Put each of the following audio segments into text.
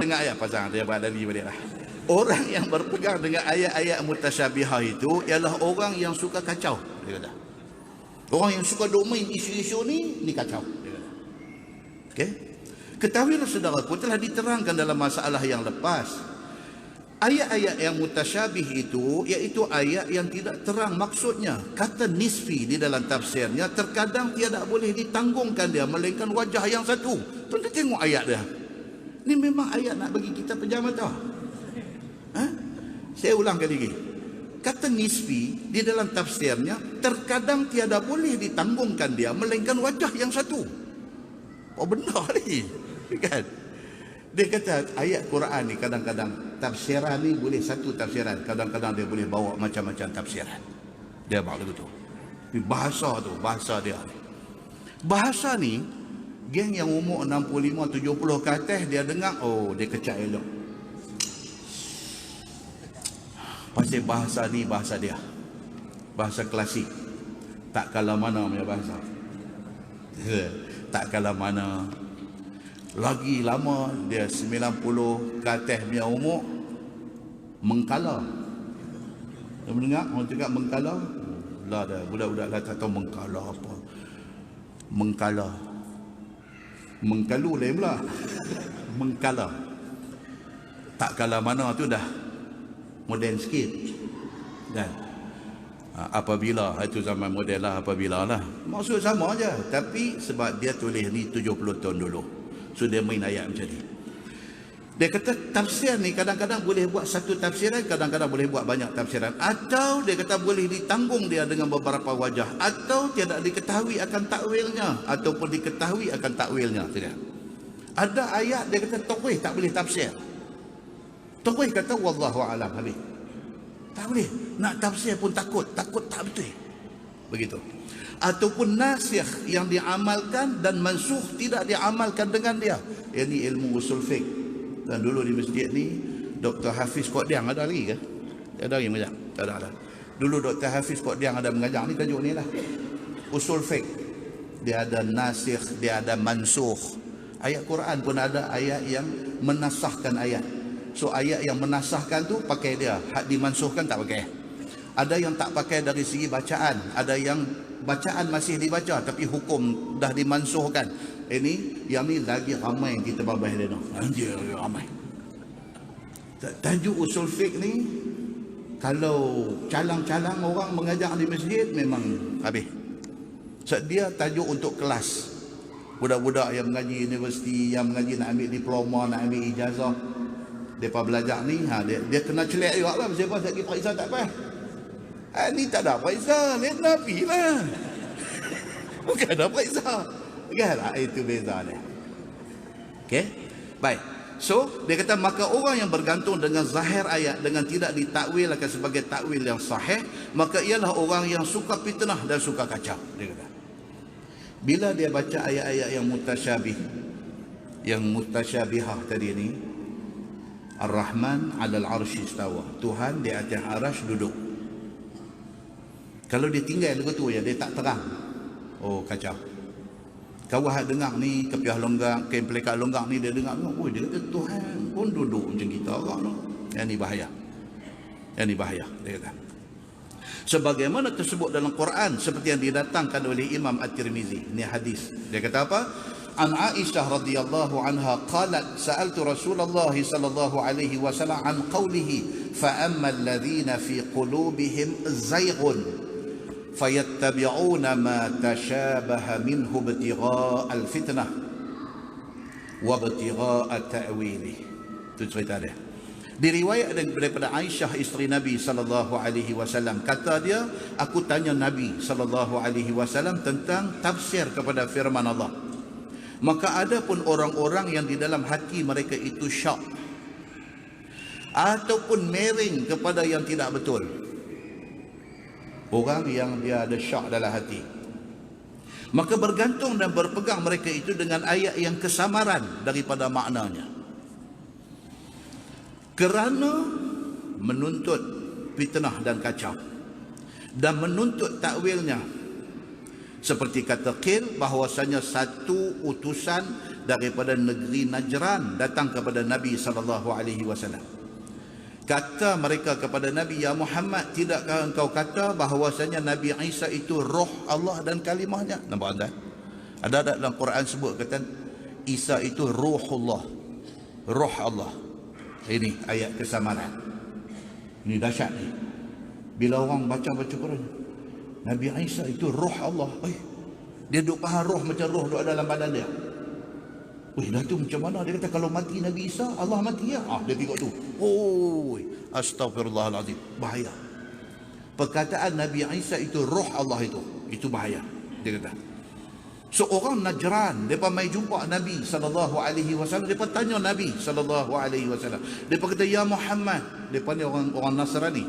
dengan ayat pasang dia beralih balik lah. Orang yang berpegang dengan ayat-ayat mutasyabihah itu ialah orang yang suka kacau, dia kata. Orang yang suka domain isu-isu ni kacau, dia kata. Okey. Ketahuilah saudaraku, telah diterangkan dalam masalah yang lepas. Ayat-ayat yang mutasyabih itu iaitu ayat yang tidak terang maksudnya. Kata nisfi di dalam tafsirnya terkadang tidak boleh ditanggungkan dia melainkan wajah yang satu. Tuan-tuan tengok ayat dia. Ni memang ayat nak bagi kita pejam mata. Saya ulang kali lagi. Kata nisfi di dalam tafsirnya terkadang tiada boleh ditanggungkan dia melainkan wajah yang satu. Oh benar ni. Kan? Dia kata ayat Quran ni kadang-kadang tafsiran ni boleh satu tafsiran, kadang-kadang dia boleh bawa macam-macam tafsiran. Dia buat begitu. Bahasa tu, bahasa dia. Bahasa ni geng yang umur 65 70 ke atas dia dengar, oh dia kecak elok. Pasal bahasa ni bahasa dia. Bahasa klasik. Tak kalah mana punya bahasa. Tak kalah mana. Lagi lama dia 90 ke atas punya umur mengkala. Dia mendengar orang cakap mengkala. Lah dah budak-budak lah tak tahu mengkala apa. Mengkala. Mengkalu lain pula. Mengkala. Tak kalah mana tu dah moden sikit. Dan apabila itu zaman model lah, apabila lah. Maksud sama aja, tapi sebab dia tulis ni 70 tahun dulu. So dia main ayat macam ni. Dia kata tafsir ni kadang-kadang boleh buat satu tafsiran, kadang-kadang boleh buat banyak tafsiran. Atau dia kata boleh ditanggung dia dengan beberapa wajah. Atau tidak diketahui akan takwilnya. Ataupun diketahui akan takwilnya. Tidak. Ada ayat dia kata Taqwih tak boleh tafsir. Taqwih kata wallahu a'lam habis. Tak boleh. Nak tafsir pun takut tak betul. Begitu. Ataupun nasikh yang diamalkan dan mansukh tidak diamalkan dengan dia. Ini ilmu usul fiqh. Dan dulu di masjid ni Dr. Hafiz Qodiang ada lagi ke? Ada lagi mengajar? Tak ada. Dulu Dr. Hafiz Qodiang ada mengajar ni tajuk ni lah. Usul fiqh. Dia ada nasikh, dia ada mansukh. Ayat Quran pun ada ayat yang menasahkan ayat. So ayat yang menasahkan tu pakai dia, hak dimansuhkan tak pakai. Ada yang tak pakai dari segi bacaan, ada yang bacaan masih dibaca tapi hukum dah dimansuhkan. Ini yang ni lagi ramai kita babah dia noh. Anjir ramai. Tajuk usul fiqh ni kalau calang-calang orang mengajar di masjid memang habis. Sebab dia tajuk untuk kelas. Budak-budak yang mengaji universiti, yang mengaji nak ambil diploma, nak ambil ijazah, mereka belajar ni, dia kena celak juga lah. Sebab saya periksa tak apa. Ni tak ada periksa, lihat Nabi lah. Bukan ada periksa. Kan? Itu beza dia. Okey? Baik. So, dia kata maka orang yang bergantung dengan zahir ayat dengan tidak ditakwilkan sebagai takwil yang sahih, maka ialah orang yang suka fitnah dan suka kacau. Dia kata. Bila dia baca ayat-ayat yang mutasyabih, yang mutasyabihah tadi ni, Ar-Rahman 'alal 'arsy istawa. Tuhan di atas arasy duduk. Kalau dia tinggal begitu ya, dia tak terang. Oh, kacau. Kawah dengar ni, kepiah longgak, kain pelikat longgak ni dia dengar, oh dia kata Tuhan pun duduk macam kita orang tu. Yang ni bahaya. Yang ni bahaya, dia kata. Sebagaimana tersebut dalam Quran seperti yang didatangkan oleh Imam At-Tirmizi. Ini hadis. Dia kata apa? An Aisyah radhiyallahu anha qalat sa'altu Rasulullah sallallahu alaihi wasallam an qawlihi fa amma alladhina fi qulubihim zayghun fayattabi'una ma tashabaha minhu ibtigha'a al-fitnah wa ibtigha'a ta'wilih. Itu cerita dia. Diriwayat daripada Aisyah isteri Nabi sallallahu alaihi wasallam, kata dia, aku tanya Nabi sallallahu alaihi wasallam tentang tafsir kepada firman Allah. Maka ada pun orang-orang yang di dalam hati mereka itu syak ataupun miring kepada yang tidak betul. Orang yang dia ada syak dalam hati, maka bergantung dan berpegang mereka itu dengan ayat yang kesamaran daripada maknanya, kerana menuntut fitnah dan kacau dan menuntut takwilnya Seperti kata Qil, bahawasanya satu utusan daripada negeri Najran datang kepada Nabi SAW. Kata mereka kepada Nabi, ya Muhammad, tidakkah engkau kata bahawasanya Nabi Isa itu roh Allah dan kalimahnya? Nampak anda? Ada dalam Quran sebut kata Isa itu ruhullah, roh Allah. Ini ayat kesamaran. Ini dahsyat ni. Bila orang baca Quran, Nabi Isa itu roh Allah. Dia duk faham roh macam roh duk dalam badan dia. Dah tu macam mana? Dia kata kalau mati Nabi Isa, Allah mati ya. Dia tengok tu. Astagfirullahalazim. Bahaya. Perkataan Nabi Isa itu roh Allah itu bahaya. Dia kata. Seorang Najran, mereka mai jumpa Nabi SAW. Mereka tanya Nabi SAW. Mereka kata, ya Muhammad. Mereka ni orang Nasrani.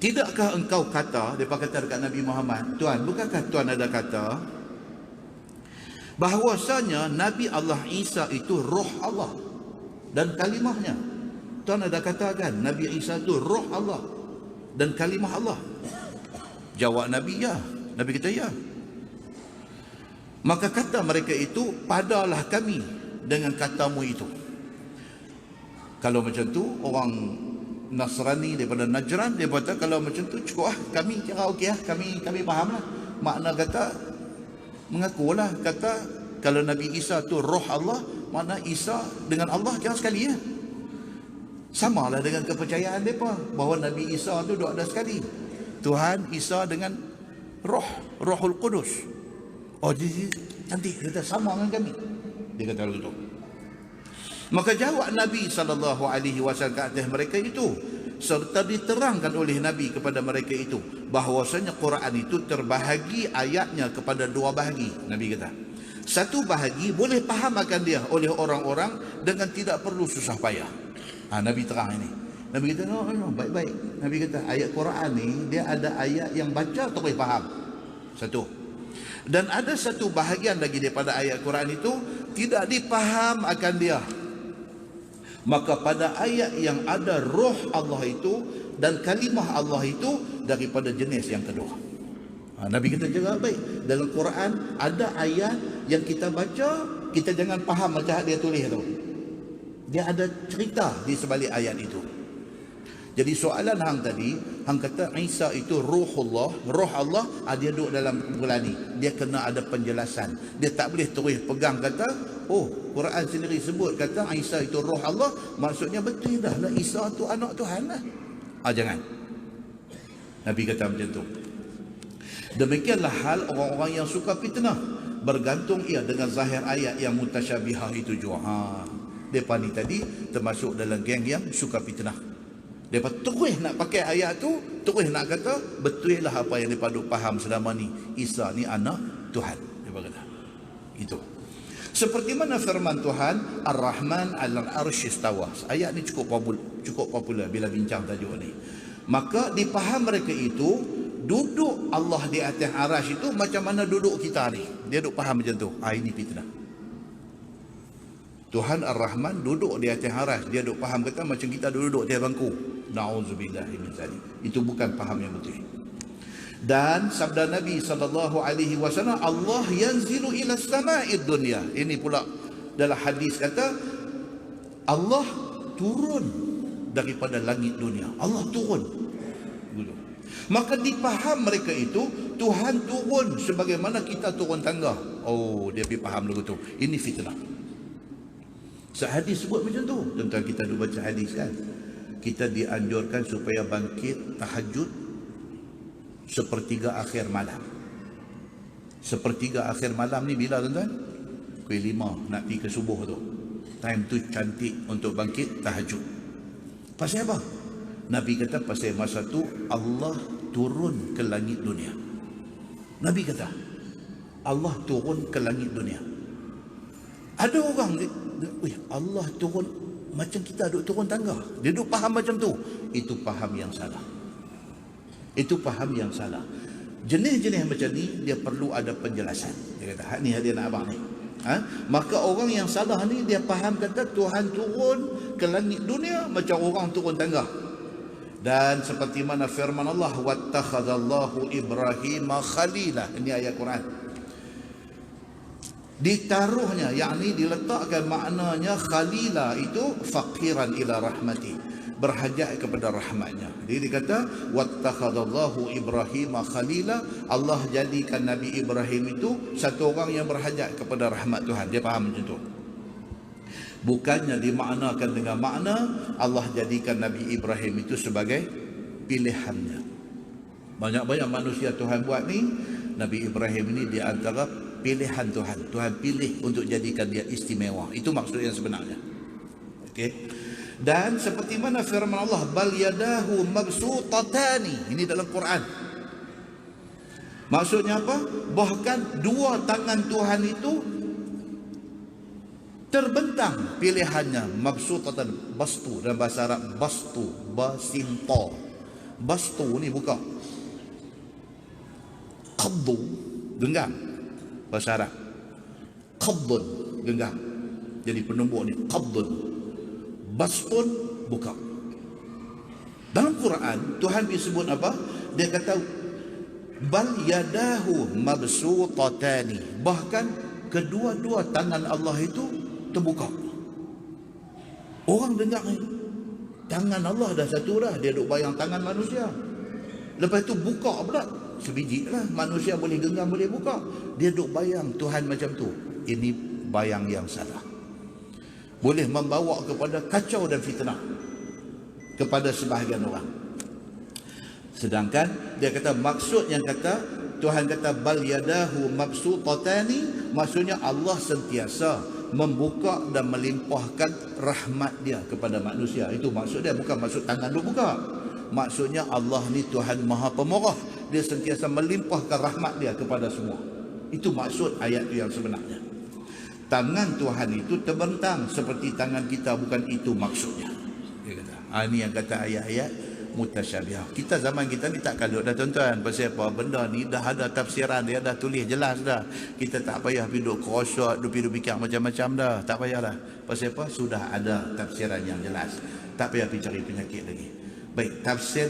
Tidakkah engkau kata, mereka kata dekat Nabi Muhammad, Tuan, bukankah Tuan ada kata bahawasanya Nabi Allah Isa itu roh Allah dan kalimahnya? Tuan ada katakan Nabi Isa itu roh Allah dan kalimah Allah? Jawab Nabi, ya. Nabi kata, ya. Maka kata mereka itu, padalah kami dengan katamu itu. Kalau macam tu, orang Nasrani daripada Najran, dia kata kalau macam tu cukup kami kira okey kami faham lah. Makna kata, mengakulah kata kalau Nabi Isa tu roh Allah, makna Isa dengan Allah kira sekali ya. Sama lah dengan kepercayaan mereka bahawa Nabi Isa tu duk ada sekali. Tuhan Isa dengan Rohul Qudus. Dia cantik, dia kata sama dengan kami. Dia kata begitu. Maka jawab Nabi SAW ke atas mereka itu, serta diterangkan oleh Nabi kepada mereka itu, bahawasanya Quran itu terbahagi ayatnya kepada dua bahagi. Nabi kata, satu bahagi boleh faham akan dia oleh orang-orang dengan tidak perlu susah payah. Nabi terang ini. Nabi kata, no, baik-baik. Nabi kata, ayat Quran ni, dia ada ayat yang baca tak boleh faham. Satu. Dan ada satu bahagian lagi daripada ayat Quran itu tidak dipaham akan dia. Maka pada ayat yang ada roh Allah itu dan kalimah Allah itu daripada jenis yang kedua. Nabi kita jaga baik. Dalam Quran ada ayat yang kita baca, kita jangan faham macam dia tulis tu. Dia ada cerita di sebalik ayat itu. Jadi soalan hang tadi, hang kata Isa itu ruhullah, roh Allah, dia duduk dalam kumpulan ni. Dia kena ada penjelasan. Dia tak boleh terus pegang kata, Quran sendiri sebut kata Isa itu roh Allah, maksudnya betul dah lah Isa tu anak Tuhan lah. Jangan. Nabi kata macam tu. Demikianlah hal orang-orang yang suka fitnah, bergantung ia dengan zahir ayat yang mutasyabihah itu juga. Depa ni tadi termasuk dalam geng yang suka fitnah. Mereka terus nak pakai ayat tu, terus nak kata betul lah apa yang mereka duk faham selama ni, Isa ni anak Tuhan. Mereka kata itu. Seperti mana firman Tuhan, Ar-Rahman 'alal 'arsy istawa. Ayat ni cukup popular bila bincang tajuk ni. Maka dipaham mereka itu, duduk Allah di atas arasy itu macam mana duduk kita ni. Dia duk faham macam tu. Ini fitnah. Tuhan Ar-Rahman duduk di atas arasy, dia duk faham kata macam kita duduk di atas bangku. Na'udzubillahi min zalik. Itu bukan faham yang betul. Dan sabda Nabi SAW, Allah yanzilu ila sama'id dunya. Ini pula dalam hadis kata Allah turun daripada langit dunia. Allah turun. Maka dipaham mereka itu Tuhan turun sebagaimana kita turun tangga. Dia pergi faham lagu tu. Ini fitnah. Sehadis sebut macam tu. Tentang kita dulu baca hadis kan, kita dianjurkan supaya bangkit tahajud sepertiga akhir malam. Sepertiga akhir malam ni bila tuan-tuan? Pukul 5 nak pergi ke subuh tu. Time tu cantik untuk bangkit tahajud. Pasal apa? Nabi kata pasal masa tu Allah turun ke langit dunia. Nabi kata Allah turun ke langit dunia. Ada orang Allah turun macam kita duduk turun tangga. Dia duduk faham macam tu. Itu faham yang salah. Itu faham yang salah. Jenis-jenis macam ni dia perlu ada penjelasan. Dia kata, ni dia nak abang ni. Maka orang yang salah ni dia faham kata Tuhan turun ke langit dunia macam orang turun tangga. Dan seperti mana firman Allah, wattakhadallahu Ibrahim khalila. Ini ayat Quran. Ditaruhnya, yakni diletakkan maknanya khalila itu faqiran ila rahmati, berhajat kepada rahmatnya. Jadi dikata wattakhadallahu Ibrahim khalila, Allah jadikan Nabi Ibrahim itu satu orang yang berhajat kepada rahmat Tuhan. Dia faham macam tu. Bukannya dimaknakan dengan makna Allah jadikan Nabi Ibrahim itu sebagai pilihannya. Banyak-banyak manusia Tuhan buat ni, Nabi Ibrahim ini di antara pilihan Tuhan. Tuhan pilih untuk jadikan dia istimewa. Itu maksud yang sebenarnya. Okey. Dan seperti mana firman Allah, bal yadahu mabsutatani. Ini dalam Quran. Maksudnya apa? Bahkan dua tangan Tuhan itu terbentang pilihannya. Mabsutatan, bastu dalam bahasa Arab, bastu, basinta. Bastu ni buka. Qabdu, genggam. Bahasa Arab. Qabdun, genggam. Jadi penumbuk ni qabdun. Bastun, buka. Dalam Quran Tuhan disebut apa? Dia kata bal yadahu mabsutatani. Bahkan kedua-dua tangan Allah itu terbuka. Orang dengar ni, tangan Allah dah satu dah, dia duk bayang tangan manusia. Lepas tu buka pula, sebiji lah, manusia boleh genggam, boleh buka. Dia duk bayang Tuhan macam tu. Ini bayang yang salah. Boleh membawa kepada kacau dan fitnah kepada sebahagian orang. Sedangkan dia kata, maksud yang kata Tuhan kata bal yadahu mabsutatani, maksudnya Allah sentiasa membuka dan melimpahkan rahmat dia kepada manusia. Itu maksud dia, bukan maksud tangan duk buka. Maksudnya Allah ni Tuhan Maha Pemurah, dia sentiasa melimpahkan rahmat dia kepada semua. Itu maksud ayat itu yang sebenarnya. Tangan Tuhan itu terbentang seperti tangan kita, bukan itu maksudnya. Dia kata, ini yang kata ayat-ayat mutasyabiah. Kita zaman kita ni tak kalut dah tuan-tuan. Pasal apa? Benda ni dah ada tafsiran, dia dah tulis jelas dah. Kita tak payah duduk krosot, duduk fikir macam-macam dah. Tak payah dah. Pasal apa? Sudah ada tafsiran yang jelas. Tak payah pergi cari penyakit lagi. Baik, tafsir